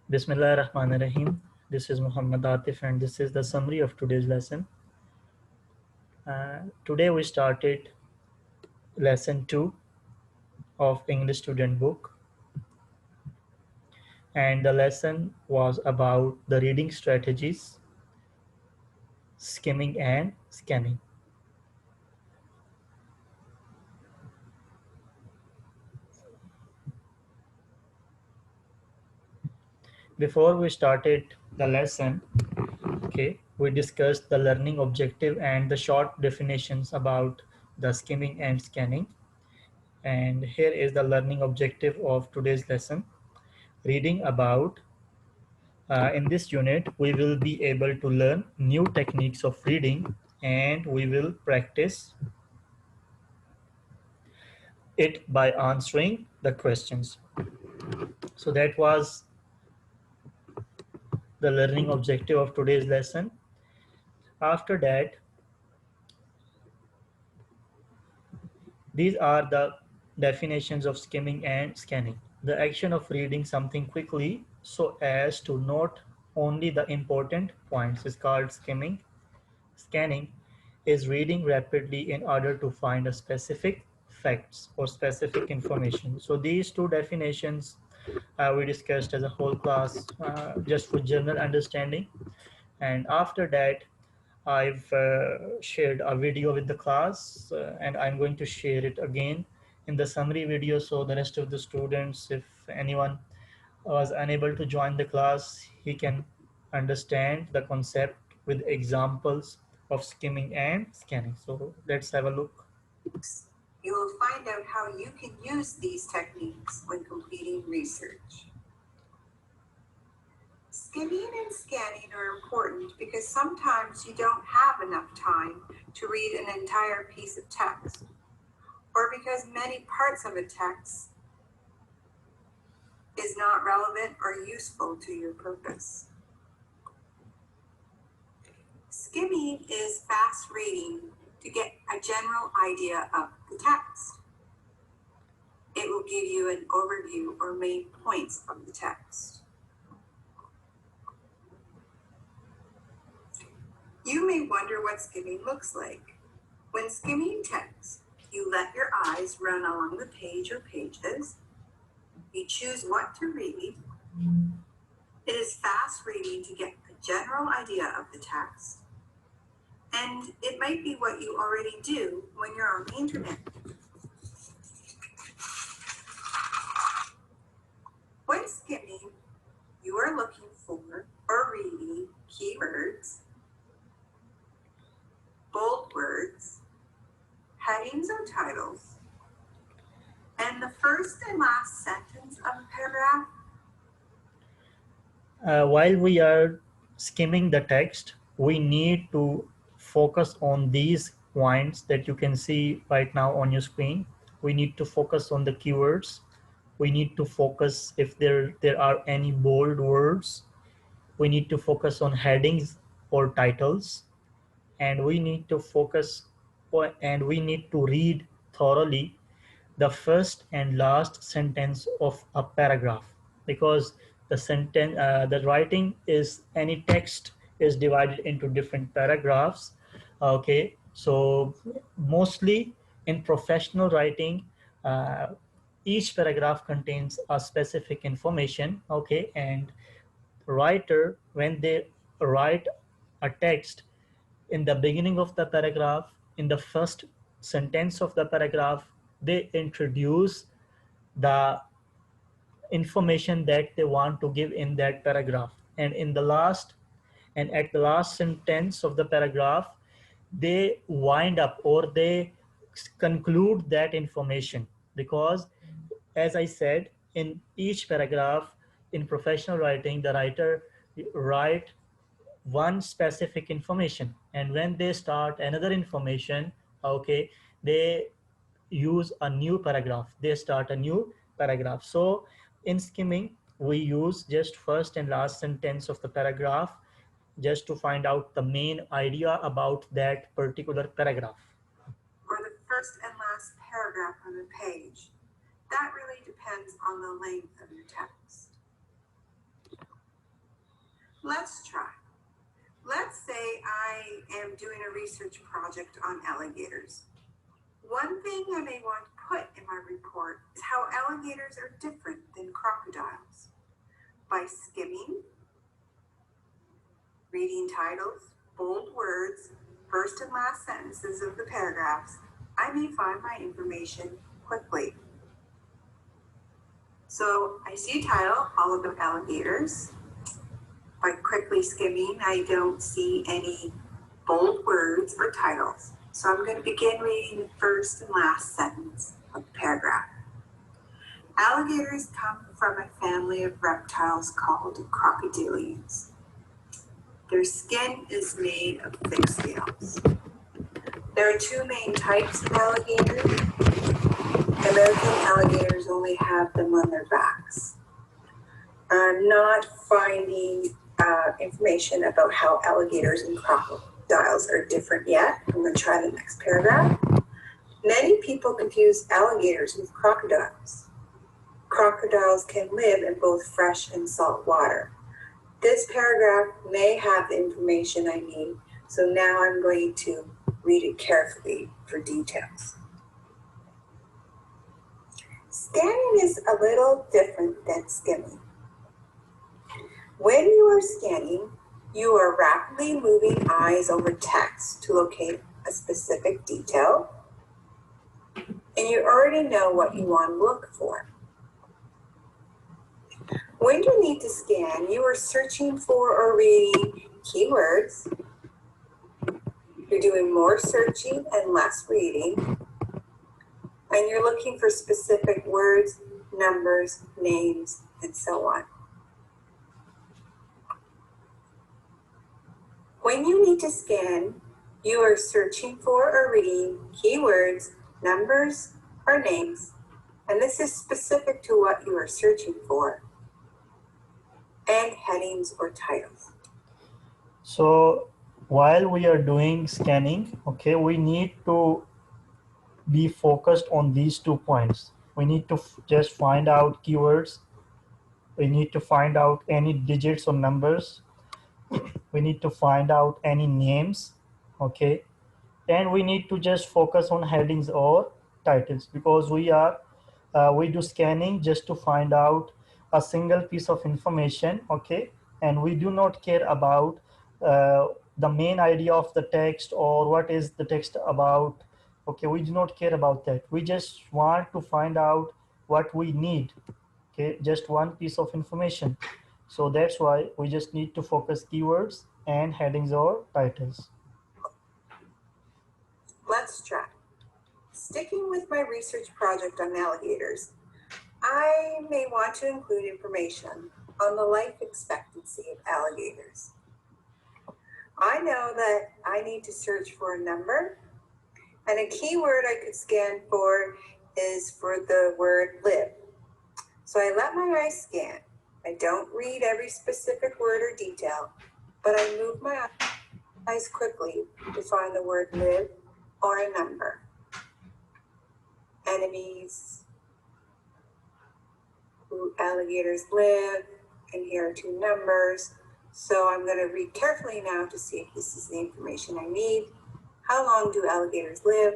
Bismillah ar-Rahman ar-Rahim. This is Muhammad Atif and this is the summary of today's lesson. Today we started lesson 2 of English student book, and the lesson was about the reading strategies, skimming and scanning. Before we started the lesson, we discussed the learning objective and the short definitions about the skimming and scanning. And here is the learning objective of today's lesson. Reading about in this unit, we will be able to learn new techniques of reading and we will practice it by answering the questions. So that was the learning objective of today's lesson. After that, these are the definitions of skimming and scanning. The action of reading something quickly so as to note only the important points is called skimming. Scanning is reading rapidly in order to find a specific facts or specific information. So these two definitions we discussed as a whole class just for general understanding. And after that, I've shared a video with the class and I'm going to share it again in the summary video, so the rest of the students, if anyone was unable to join the class, he can understand the concept with examples of skimming and scanning. So let's have a look. You will find out how you can use these techniques when completing research. Skimming and scanning are important because sometimes you don't have enough time to read an entire piece of text, or because many parts of a text is not relevant or useful to your purpose. Skimming is fast reading to get a general idea of the text. It will give you an overview or main points of the text. You may wonder what skimming looks like. When skimming text, you let your eyes run along the page or pages. You choose what to read. It is fast reading to get a general idea of the text. And it might be what you already do when you're on the internet. When skimming, you are looking for or reading keywords, bold words, headings or titles, and the first and last sentence of a paragraph. While we are skimming the text, we need to focus on these points that you can see right now on your screen. We need to focus on the keywords. We need to focus if there are any bold words. We need to focus on headings or titles, and we need to focus and we need to read thoroughly the first and last sentence of a paragraph, because the writing is any text is divided into different paragraphs. So mostly in professional writing, uh, each paragraph contains a specific information. And writer, when they write a text, in the beginning of the paragraph, in the first sentence of the paragraph, they introduce the information that they want to give in that paragraph. And in the last and at the last sentence of the paragraph, they wind up or they conclude that information. Because, as I said, in each paragraph in professional writing, the writer write one specific information, and when they start another information, they use a new paragraph, they start a new paragraph. So in skimming, we use just first and last sentence of the paragraph just to find out the main idea about that particular paragraph. Or the first and last paragraph on the page. That really depends on the length of your text. Let's try. Let's say I am doing a research project on alligators. One thing I may want to put in my report is how alligators are different than crocodiles. By skimming, reading titles, bold words, first and last sentences of the paragraphs, I may find my information quickly. So I see a title, all about alligators. By quickly skimming, I don't see any bold words or titles. So I'm going to begin reading the first and last sentence of the paragraph. Alligators come from a family of reptiles called crocodilians. Their skin is made of thick scales. There are two main types of alligators. American alligators only have them on their backs. I'm not finding information about how alligators and crocodiles are different yet. I'm going to try the next paragraph. Many people confuse alligators with crocodiles. Crocodiles can live in both fresh and salt water. This paragraph may have the information I need, so now I'm going to read it carefully for details. Scanning is a little different than skimming. When you are scanning, you are rapidly moving eyes over text to locate a specific detail, and you already know what you want to look for. When you need to scan, you are searching for or reading keywords. You're doing more searching and less reading, and you're looking for specific words, numbers, names, and so on. When you need to scan, you are searching for or reading keywords, numbers, or names, and this is specific to what you are searching for, and headings or titles. So while we are doing scanning, okay, we need to be focused on these 2 points. We need to just find out keywords. We need to find out any digits or numbers. We need to find out any names, okay, and we need to just focus on headings or titles, because we do scanning just to find out a single piece of information, okay, and we do not care about the main idea of the text or what is the text about. Okay, we do not care about that. We just want to find out what we need, okay, just one piece of information. So that's why we just need to focus keywords and headings or titles. Let's try. Sticking with my research project on alligators, I may want to include information on the life expectancy of alligators. I know that I need to search for a number, and a keyword I could scan for is for the word live. So I let my eyes scan. I don't read every specific word or detail, but I move my eyes quickly to find the word live or a number. Enemies, who alligators live, and here are two numbers. So I'm going to read carefully now to see if this is the information I need. How long do alligators live?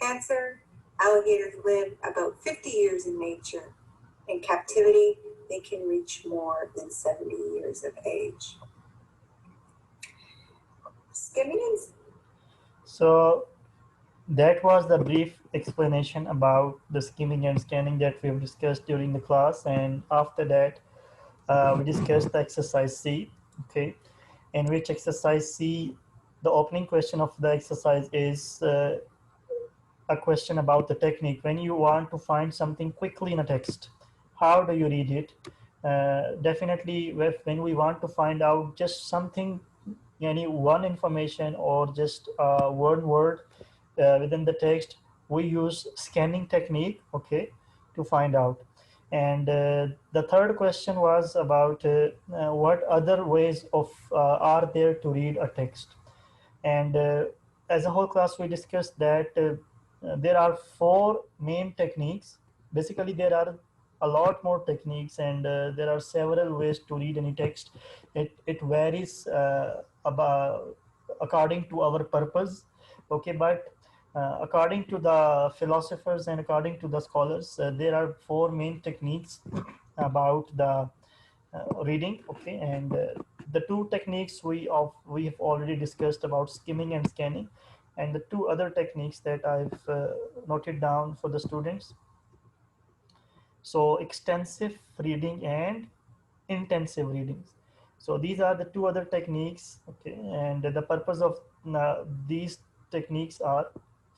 Answer: alligators live about 50 years in nature. In captivity, they can reach more than 70 years of age. Skimming. So that was the brief explanation about the skimming and scanning that we've discussed during the class. And after that, we discussed the exercise C, okay, in which exercise C, the opening question of the exercise is a question about the technique. When you want to find something quickly in a text, how do you read it? Definitely, when we want to find out just something, any one information or just one word within the text, we use scanning technique, okay, to find out. And the third question was about what other ways of are there to read a text. And as a whole class, we discussed that there are four main techniques. Basically, there are a lot more techniques, and there are several ways to read any text. It varies about according to our purpose. Okay, but according to the philosophers and according to the scholars, there are four main techniques about the reading. Okay, and the two techniques we have already discussed about skimming and scanning, and the two other techniques that I've noted down for the students. So extensive reading and intensive readings. So these are the two other techniques. Okay, and the purpose of these techniques are: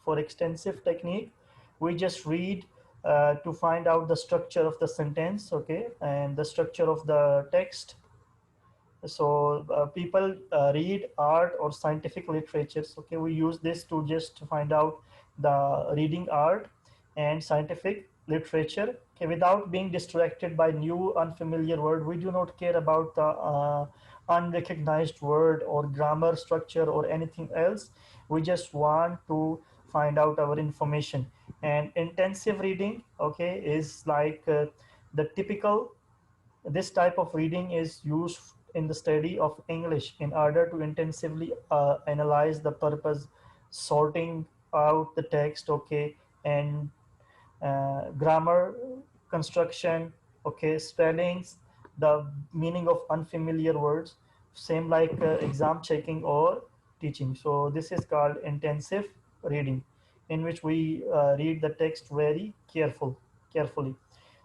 for extensive technique, we just read to find out the structure of the sentence, okay, and the structure of the text. So people read art or scientific literatures. Okay, we use this to just find out the reading art and scientific literature, okay, without being distracted by new unfamiliar word. We do not care about the unrecognized word or grammar structure or anything else. We just want to find out our information. And intensive reading, okay, is like the typical this type of reading is used in the study of English in order to intensively analyze the purpose, sorting out the text, okay, and grammar, construction, okay, spellings, the meaning of unfamiliar words, same like exam checking or teaching. So this is called intensive reading, in which we read the text very carefully.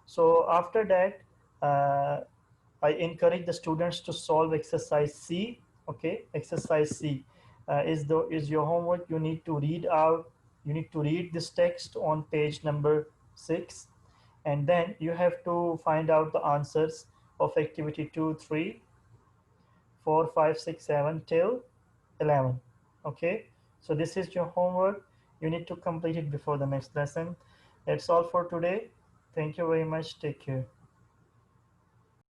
So after that, uh, I encourage the students to solve exercise C. Okay, exercise C is your homework. You need to read out. You need to read this text on page number 6, and then you have to find out the answers of activity 2, 3, 4, 5, 6, 7 till 11. Okay, so this is your homework. You need to complete it before the next lesson. That's all for today. Thank you very much. Take care.